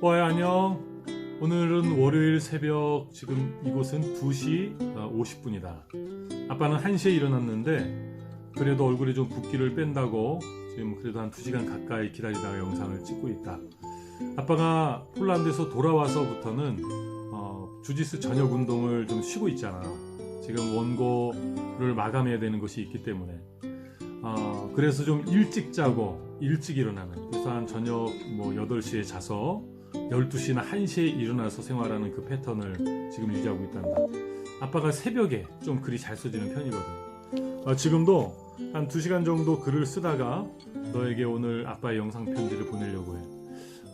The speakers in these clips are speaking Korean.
안녕. 오늘은 월요일 새벽, 지금 이곳은 2시 50분이다. 아빠는 1시에 일어났는데 그래도 얼굴에 좀 붓기를 뺀다고 지금 그래도 한 2시간 가까이 기다리다가 영상을 찍고 있다. 아빠가 폴란드에서 돌아와서부터는 주짓수 저녁 운동을 좀 쉬고 있잖아. 지금 원고를 마감해야 되는 것이 있기 때문에 그래서 좀 일찍 자고 일찍 일어나는, 그래서 한 저녁 8시에 자서 12시나 1시에 일어나서 생활하는 그 패턴을 지금 유지하고 있단다. 아빠가 새벽에 좀 글이 잘 써지는 편이거든. 지금도 한 2시간 정도 글을 쓰다가 너에게 오늘 아빠의 영상 편지를 보내려고 해.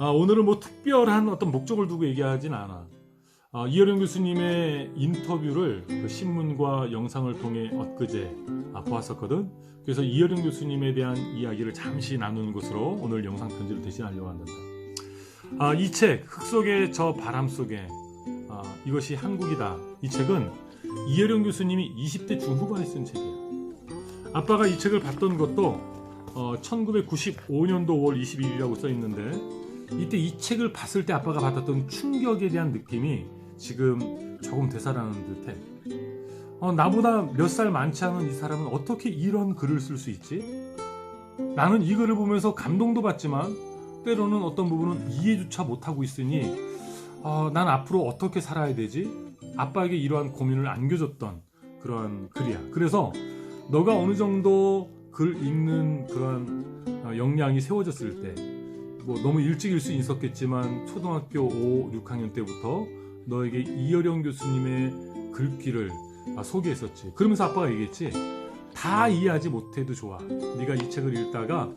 오늘은 특별한 어떤 목적을 두고 얘기하진 않아. 이어령 교수님의 인터뷰를 그 신문과 영상을 통해 엊그제 보았었거든. 그래서 이어령 교수님에 대한 이야기를 잠시 나누는 것으로 오늘 영상 편지를 대신하려고 한단다. 이 책, 흙 속의 저 바람 속에 이것이 한국이다. 이 책은 이어령 교수님이 20대 중후반에 쓴 책이야. 아빠가 이 책을 봤던 것도 1995년도 5월 22일이라고 써있는데, 이때 이 책을 봤을 때 아빠가 받았던 충격에 대한 느낌이 지금 조금 되살아나는 듯해. 나보다 몇 살 많지 않은 이 사람은 어떻게 이런 글을 쓸 수 있지? 나는 이 글을 보면서 감동도 받지만 때로는 어떤 부분은 이해조차 못하고 있으니 난 앞으로 어떻게 살아야 되지? 아빠에게 이러한 고민을 안겨줬던 그러한 글이야. 그래서 너가 어느 정도 글 읽는 그러한 역량이 세워졌을 때, 너무 일찍일 수 있었겠지만 초등학교 5, 6학년 때부터 너에게 이어령 교수님의 글귀를 소개했었지. 그러면서 아빠가 얘기했지. 다 이해하지 못해도 좋아. 네가 이 책을 읽다가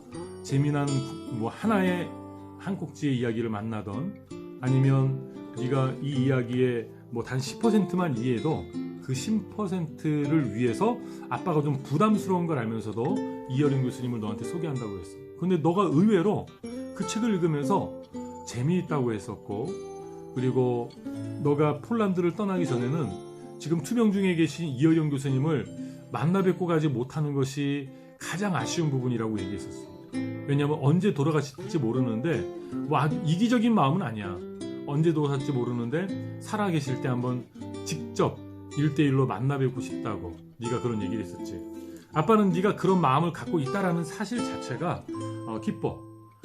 재미난 하나의 한 꼭지의 이야기를 만나던, 아니면 네가 이 이야기에 단 10%만 이해해도 그 10%를 위해서 아빠가 좀 부담스러운 걸 알면서도 이어령 교수님을 너한테 소개한다고 했어. 근데 너가 의외로 그 책을 읽으면서 재미있다고 했었고, 그리고 너가 폴란드를 떠나기 전에는 지금 투병 중에 계신 이어령 교수님을 만나 뵙고 가지 못하는 것이 가장 아쉬운 부분이라고 얘기했었어. 왜냐하면 언제 돌아가실지 모르는데, 아주 이기적인 마음은 아니야. 언제 돌아가실지 모르는데 살아계실 때 한번 직접 1대1로 만나 뵙고 싶다고 네가 그런 얘기를 했었지. 아빠는 네가 그런 마음을 갖고 있다라는 사실 자체가 기뻐.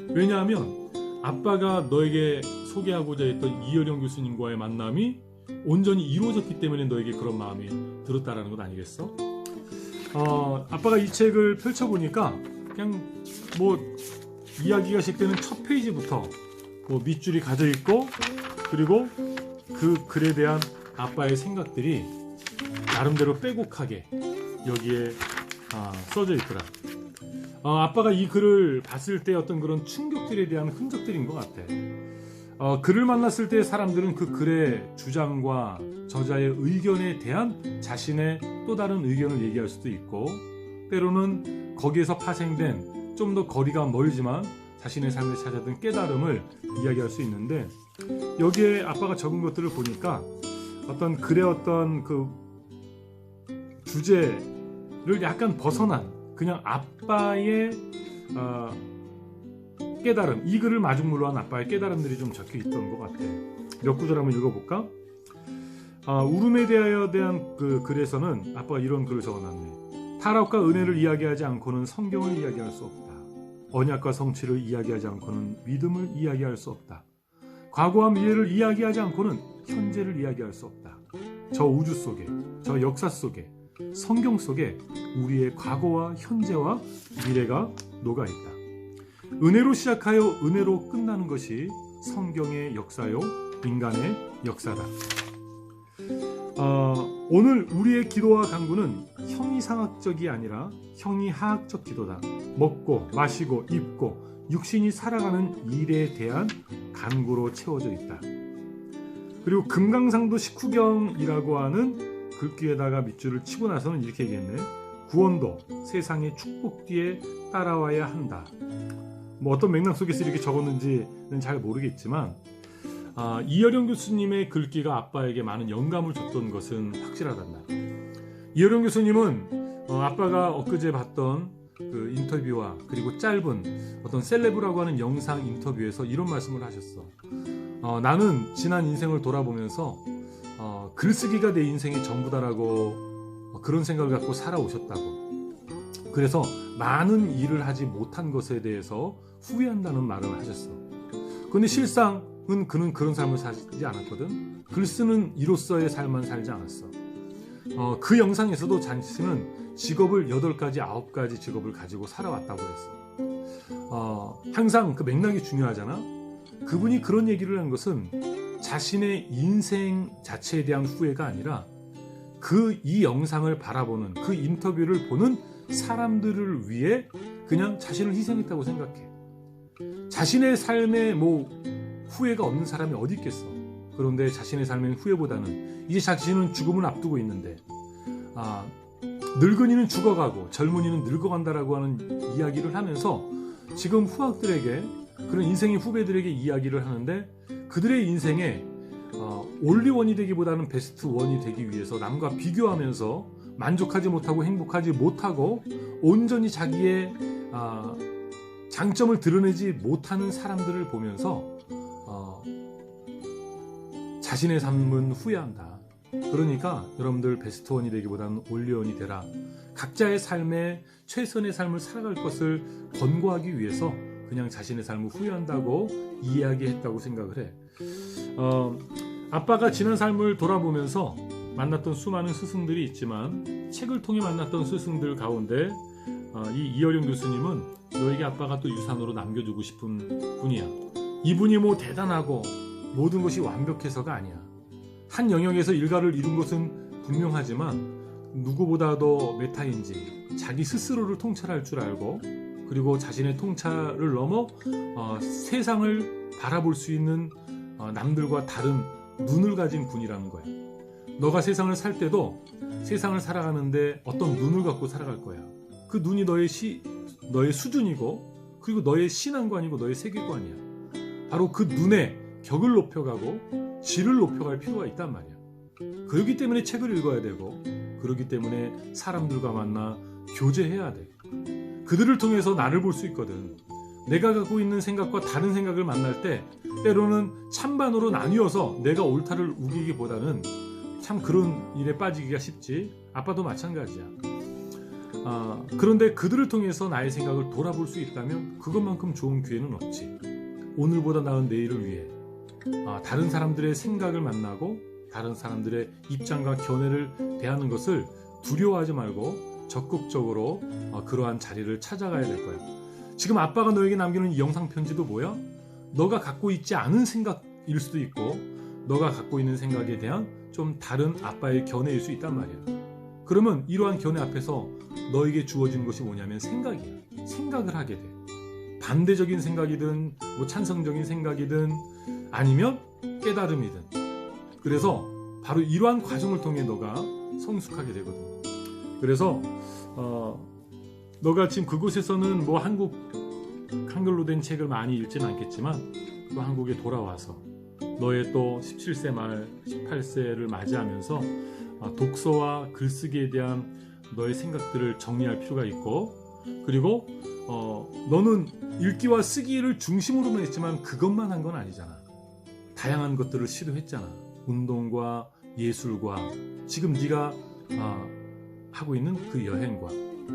왜냐하면 아빠가 너에게 소개하고자 했던 이어령 교수님과의 만남이 온전히 이루어졌기 때문에 너에게 그런 마음이 들었다라는 것 아니겠어? 아빠가 이 책을 펼쳐보니까 그냥 이야기가 시작되는 첫 페이지부터 밑줄이 가져 있고, 그리고 그 글에 대한 아빠의 생각들이 나름대로 빼곡하게 여기에 써져 있더라. 아빠가 이 글을 봤을 때 어떤 그런 충격들에 대한 흔적들인 것 같아. 글을 만났을 때 사람들은 그 글의 주장과 저자의 의견에 대한 자신의 또 다른 의견을 얘기할 수도 있고, 때로는 거기에서 파생된 좀 더 거리가 멀지만 자신의 삶에 찾아든 깨달음을 이야기할 수 있는데, 여기에 아빠가 적은 것들을 보니까 어떤 글의 어떤 그 주제를 약간 벗어난 그냥 아빠의 깨달음, 이 글을 마중물로 한 아빠의 깨달음들이 좀 적혀 있던 것 같아. 몇 구절 한번 읽어볼까? 울음에 대한 그 글에서는 아빠가 이런 글을 적어놨네. 타락과 은혜를 이야기하지 않고는 성경을 이야기할 수 없다. 언약과 성취를 이야기하지 않고는 믿음을 이야기할 수 없다. 과거와 미래를 이야기하지 않고는 현재를 이야기할 수 없다. 저 우주 속에, 저 역사 속에, 성경 속에 우리의 과거와 현재와 미래가 녹아있다. 은혜로 시작하여 은혜로 끝나는 것이 성경의 역사요, 인간의 역사다. 오늘 우리의 기도와 간구는 형이상학적이 아니라 형이하학적 기도다. 먹고 마시고 입고 육신이 살아가는 일에 대한 간구로 채워져 있다. 그리고 금강산도 식후경이라고 하는 글귀에다가 밑줄을 치고 나서는 이렇게 얘기했네. 구원도 세상의 축복 뒤에 따라와야 한다. 어떤 맥락 속에서 이렇게 적었는지는 잘 모르겠지만, 이어령 교수님의 글귀가 아빠에게 많은 영감을 줬던 것은 확실하단다. 이어령 교수님은 아빠가 엊그제 봤던 그 인터뷰와 그리고 짧은 어떤 셀레브라고 하는 영상 인터뷰에서 이런 말씀을 하셨어. 나는 지난 인생을 돌아보면서 글쓰기가 내 인생의 전부다라고 그런 생각을 갖고 살아오셨다고. 그래서 많은 일을 하지 못한 것에 대해서 후회한다는 말을 하셨어. 그런데 실상은 그는 그런 삶을 살지 않았거든. 글 쓰는 이로서의 삶만 살지 않았어. 그 영상에서도 자신은 직업을 8가지, 9가지 직업을 가지고 살아왔다고 했어. 항상 그 맥락이 중요하잖아. 그분이 그런 얘기를 한 것은 자신의 인생 자체에 대한 후회가 아니라 이 영상을 바라보는, 그 인터뷰를 보는 사람들을 위해 그냥 자신을 희생했다고 생각해. 자신의 삶에 후회가 없는 사람이 어디 있겠어. 그런데 자신의 삶의 후회보다는 이제 자신은 죽음을 앞두고 있는데 늙은이는 죽어가고 젊은이는 늙어간다라고 하는 이야기를 하면서 지금 후학들에게, 그런 인생의 후배들에게 이야기를 하는데, 그들의 인생에 올리원이 되기보다는 베스트 원이 되기 위해서 남과 비교하면서 만족하지 못하고 행복하지 못하고 온전히 자기의 장점을 드러내지 못하는 사람들을 보면서 자신의 삶은 후회한다. 그러니까 여러분들 베스트 원이 되기보다는 올리원이 되라. 각자의 삶에 최선의 삶을 살아갈 것을 권고하기 위해서 그냥 자신의 삶을 후회한다고 이야기했다고 생각을 해. 아빠가 지난 삶을 돌아보면서 만났던 수많은 스승들이 있지만 책을 통해 만났던 스승들 가운데 이 이어령 교수님은 너에게 아빠가 또 유산으로 남겨주고 싶은 분이야. 이분이 대단하고 모든 것이 완벽해서가 아니야. 한 영역에서 일가를 이룬 것은 분명하지만 누구보다도 메타인지 자기 스스로를 통찰할 줄 알고, 그리고 자신의 통찰을 넘어 세상을 바라볼 수 있는 남들과 다른 눈을 가진 분이라는 거야. 너가 세상을 살 때도 세상을 살아가는데 어떤 눈을 갖고 살아갈 거야. 그 눈이 너의 수준이고, 그리고 너의 신앙관이고 너의 세계관이야. 바로 그 눈의 격을 높여가고 질을 높여갈 필요가 있단 말이야. 그렇기 때문에 책을 읽어야 되고, 그렇기 때문에 사람들과 만나 교제해야 돼. 그들을 통해서 나를 볼 수 있거든. 내가 갖고 있는 생각과 다른 생각을 만날 때 때로는 찬반으로 나뉘어서 내가 옳다를 우기기보다는 참 그런 일에 빠지기가 쉽지. 아빠도 마찬가지야. 그런데 그들을 통해서 나의 생각을 돌아볼 수 있다면 그것만큼 좋은 기회는 없지. 오늘보다 나은 내일을 위해 다른 사람들의 생각을 만나고 다른 사람들의 입장과 견해를 대하는 것을 두려워하지 말고 적극적으로 그러한 자리를 찾아가야 될 거야. 지금 아빠가 너에게 남기는 이 영상 편지도 뭐야? 너가 갖고 있지 않은 생각일 수도 있고, 너가 갖고 있는 생각에 대한 좀 다른 아빠의 견해일 수 있단 말이야. 그러면 이러한 견해 앞에서 너에게 주어진 것이 뭐냐면 생각이야. 생각을 하게 돼. 반대적인 생각이든 찬성적인 생각이든 아니면 깨달음이든. 그래서 바로 이러한 과정을 통해 너가 성숙하게 되거든. 그래서 너가 지금 그곳에서는 한글로 된 책을 많이 읽지는 않겠지만 또 한국에 돌아와서 너의 또 17세 말 18세를 맞이하면서 독서와 글쓰기에 대한 너의 생각들을 정리할 필요가 있고, 그리고 너는 읽기와 쓰기를 중심으로만 했지만 그것만 한 건 아니잖아. 다양한 것들을 시도했잖아. 운동과 예술과 지금 네가 하고 있는 그 여행과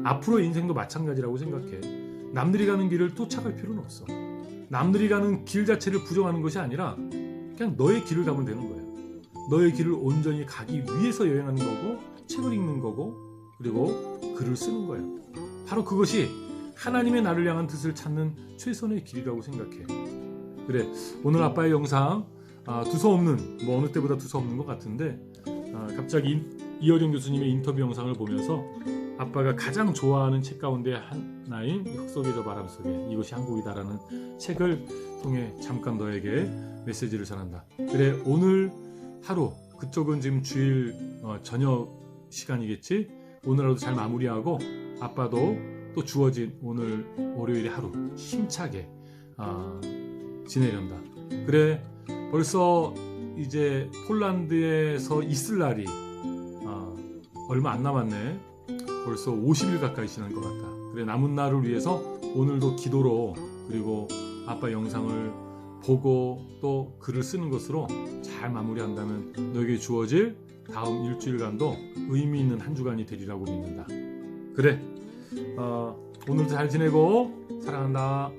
앞으로의 인생도 마찬가지라고 생각해. 남들이 가는 길을 쫓아갈 필요는 없어. 남들이 가는 길 자체를 부정하는 것이 아니라 그냥 너의 길을 가면 되는 거야. 너의 길을 온전히 가기 위해서 여행하는 거고, 책을 읽는 거고, 그리고 글을 쓰는 거야. 바로 그것이 하나님의 나를 향한 뜻을 찾는 최선의 길이라고 생각해. 그래, 오늘 아빠의 영상 두서없는, 어느 때보다 두서없는 것 같은데 갑자기 이어령 교수님의 인터뷰 영상을 보면서 아빠가 가장 좋아하는 책 가운데 하나인 흙 속에 저 바람 속에 이것이 한국이다라는 책을 통해 잠깐 너에게 메시지를 전한다. 그래, 오늘 하루, 그쪽은 지금 주일 저녁 시간이겠지? 오늘 하루 잘 마무리하고 아빠도 또 주어진 오늘 월요일의 하루 힘차게 지내련다. 그래, 벌써 이제 폴란드에서 있을 날이 얼마 안 남았네. 벌써 50일 가까이 지난 것 같다. 그래, 남은 날을 위해서 오늘도 기도로, 그리고 아빠 영상을 보고 또 글을 쓰는 것으로 잘 마무리한다면 너에게 주어질 다음 일주일간도 의미 있는 한 주간이 되리라고 믿는다. 그래, 오늘도 잘 지내고 사랑한다.